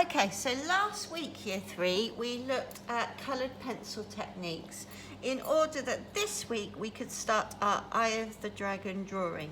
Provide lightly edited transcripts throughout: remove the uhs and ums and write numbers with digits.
Okay, so last week, Year 3, we looked at coloured pencil techniques in order that this week we could start our Eye of the Dragon drawing.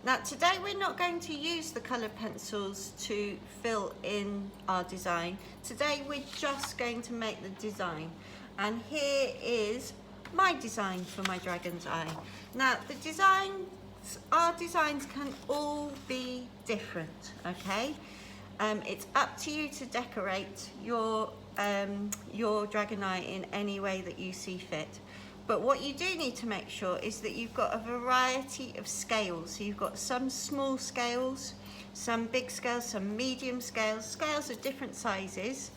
Now today we're not going to use the coloured pencils to fill in our design. Today we're just going to make the design. And here is my design for my dragon's eye. Now the designs, our designs can all be different, okay? It's up to you to decorate your dragon eye in any way that you see fit. But what you do need to make sure is that you've got a variety of scales. So you've got some small scales, some big scales, some medium scales, scales of different sizes.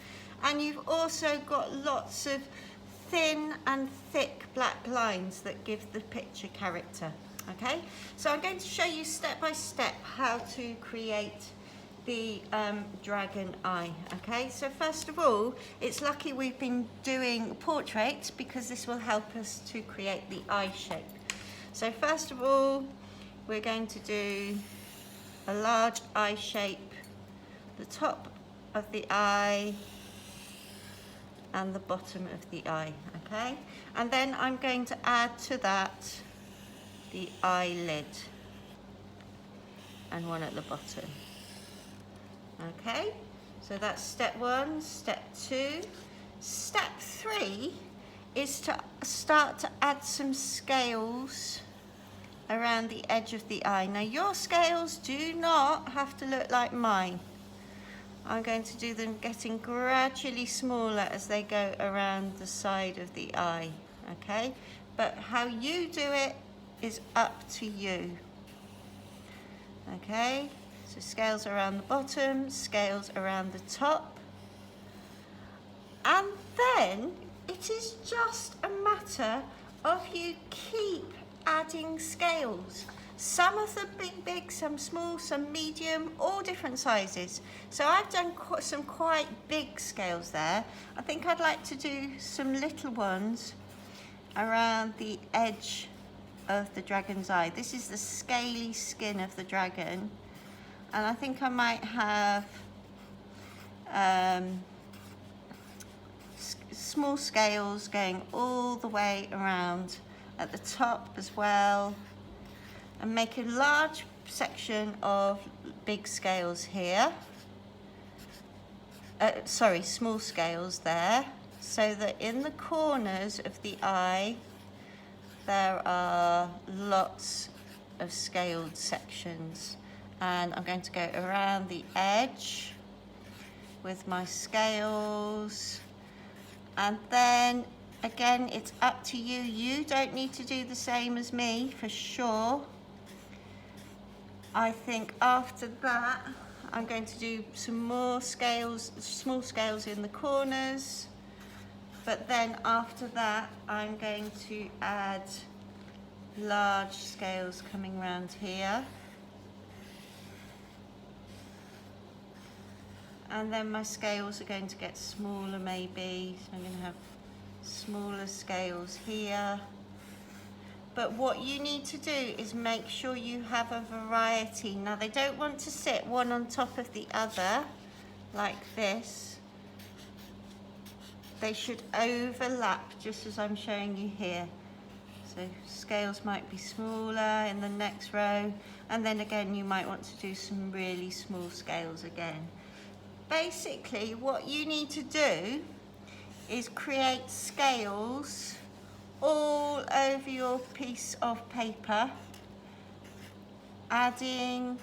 And you've also got lots of thin and thick black lines that give the picture character. Okay, so I'm going to show you step by step how to create the dragon eye. Okay, so first of all, it's lucky we've been doing portraits because this will help us to create the eye shape. So first of all, we're going to do a large eye shape, the top of the eye and the bottom of the eye, okay? And then I'm going to add to that the eyelid and one at the bottom. Okay, so that's step 1, step 2. Step 3 is to start to add some scales around the edge of the eye. Now your scales do not have to look like mine. I'm going to do them getting gradually smaller as they go around the side of the eye, okay? But how you do it is up to you, okay? So scales around the bottom, scales around the top. And then it is just a matter of you keep adding scales. Some of them big, some small, some medium, all different sizes. So I've done some quite big scales there. I think I'd like to do some little ones around the edge of the dragon's eye. This is the scaly skin of the dragon. And I think I might have small scales going all the way around at the top as well, and make a large section of big scales here. Small scales there, so that in the corners of the eye there are lots of scaled sections. And I'm going to go around the edge with my scales. And then again, it's up to you. You don't need to do the same as me for sure. I think after that, I'm going to do some more scales, small scales in the corners. But then after that, I'm going to add large scales coming around here. And then my scales are going to get smaller maybe. So I'm going to have smaller scales here. But what you need to do is make sure you have a variety. Now they don't want to sit one on top of the other like this. They should overlap just as I'm showing you here. So scales might be smaller in the next row. And then again, you might want to do some really small scales again. Basically, what you need to do is create scales all over your piece of paper, adding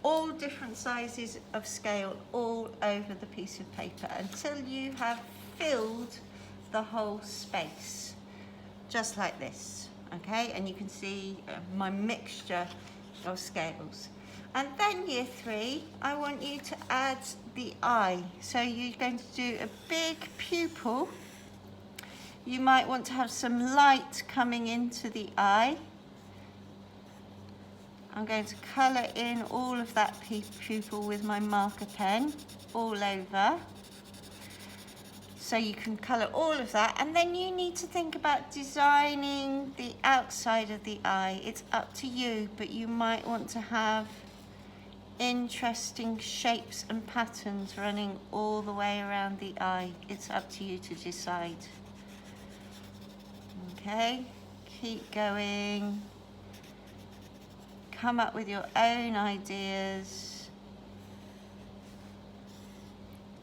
all different sizes of scale all over the piece of paper until you have filled the whole space, just like this, okay? And you can see my mixture of scales. And then year 3, I want you to add the eye. So you're going to do a big pupil. You might want to have some light coming into the eye. I'm going to colour in all of that pupil with my marker pen all over. So you can colour all of that, and then you need to think about designing the outside of the eye. It's up to you, but you might want to have interesting shapes and patterns running all the way around the eye. It's up to you to decide. Okay, keep going. Come up with your own ideas.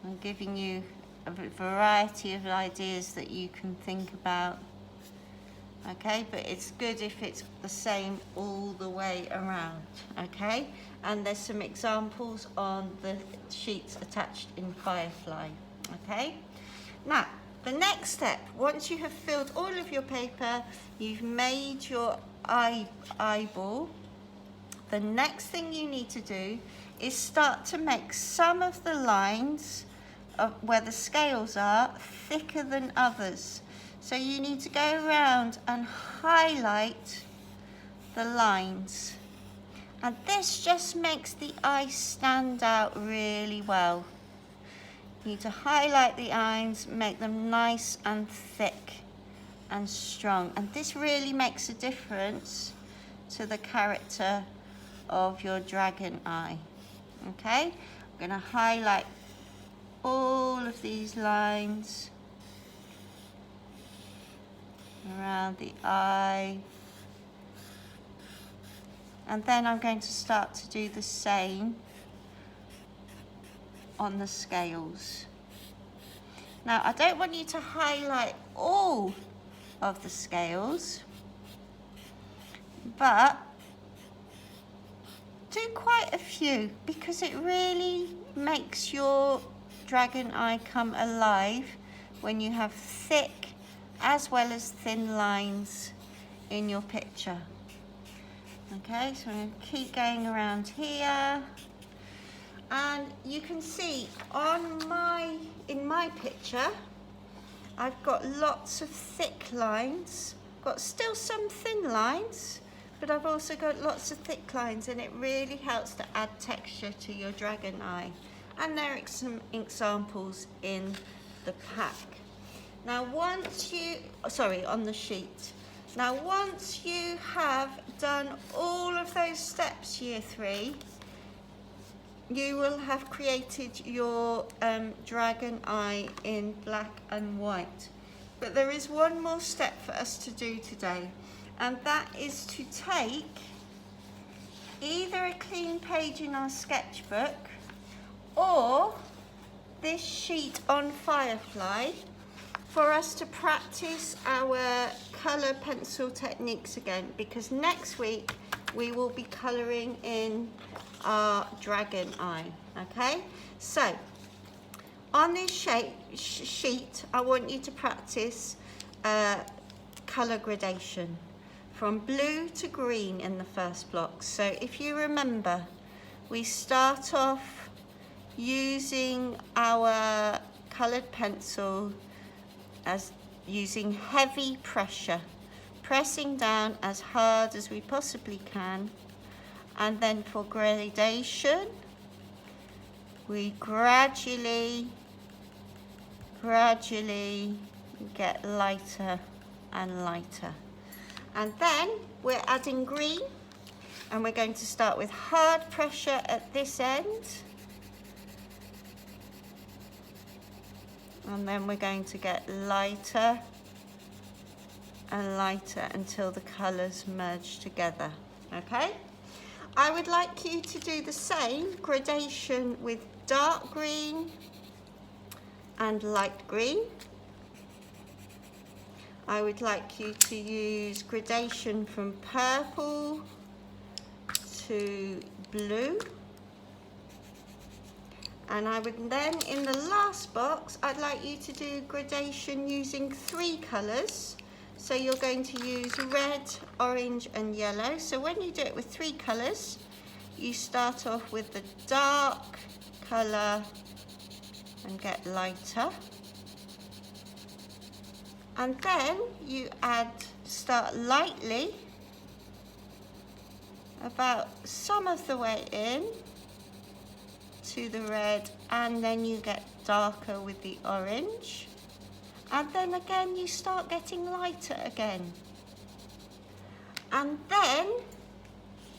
I'm giving you a variety of ideas that you can think about. Okay, but it's good if it's the same all the way around. Okay, and there's some examples on the sheets attached in Firefly. Okay, now the next step, once you have filled all of your paper, you've made your eyeball, the next thing you need to do is start to make some of the lines of where the scales are thicker than others. So you need to go around and highlight the lines. And this just makes the eye stand out really well. You need to highlight the eyes, make them nice and thick and strong. And this really makes a difference to the character of your dragon eye. Okay, I'm going to highlight all of these lines around the eye, and then I'm going to start to do the same on the scales. Now I don't want you to highlight all of the scales, but do quite a few, because it really makes your dragon eye come alive when you have thick as well as thin lines in your picture. Okay, so I'm going to keep going around here, and you can see in my picture I've got lots of thick lines, got still some thin lines, but I've also got lots of thick lines, and it really helps to add texture to your dragon eye. And there are some examples in the pack. Now on the sheet. Now once you have done all of those steps, year 3, you will have created your dragon eye in black and white. But there is one more step for us to do today, and that is to take either a clean page in our sketchbook or this sheet on Firefly for us to practice our colour pencil techniques again, because next week we will be colouring in our dragon eye. Okay, so on this sheet I want you to practice colour gradation from blue to green in the first block. So if you remember, we start off using our coloured pencil as using heavy pressure, pressing down as hard as we possibly can, and then for gradation we gradually get lighter and lighter. And then we're adding green, and we're going to start with hard pressure at this end, and then we're going to get lighter and lighter until the colours merge together. Okay, I would like you to do the same gradation with dark green and light green. I would like you to use gradation from purple to blue. And I would then, in the last box, I'd like you to do gradation using 3 colours. So you're going to use red, orange and yellow. So when you do it with 3 colours, you start off with the dark colour and get lighter. And then you start lightly, about some of the way in to the red, and then you get darker with the orange, and then again you start getting lighter again, and then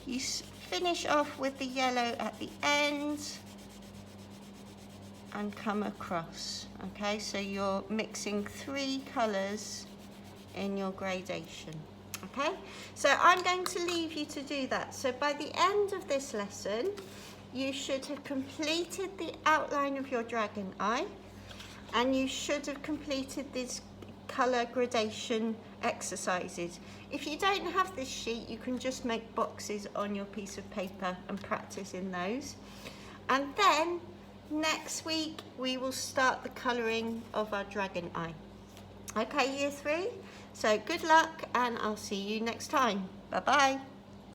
you finish off with the yellow at the end and come across. Okay, so you're mixing 3 colours in your gradation. Okay, so I'm going to leave you to do that. So by the end of this lesson, you should have completed the outline of your dragon eye, and you should have completed these colour gradation exercises. If you don't have this sheet, you can just make boxes on your piece of paper and practice in those. And then next week we will start the colouring of our dragon eye. Okay, year 3, so good luck and I'll see you next time. Bye bye.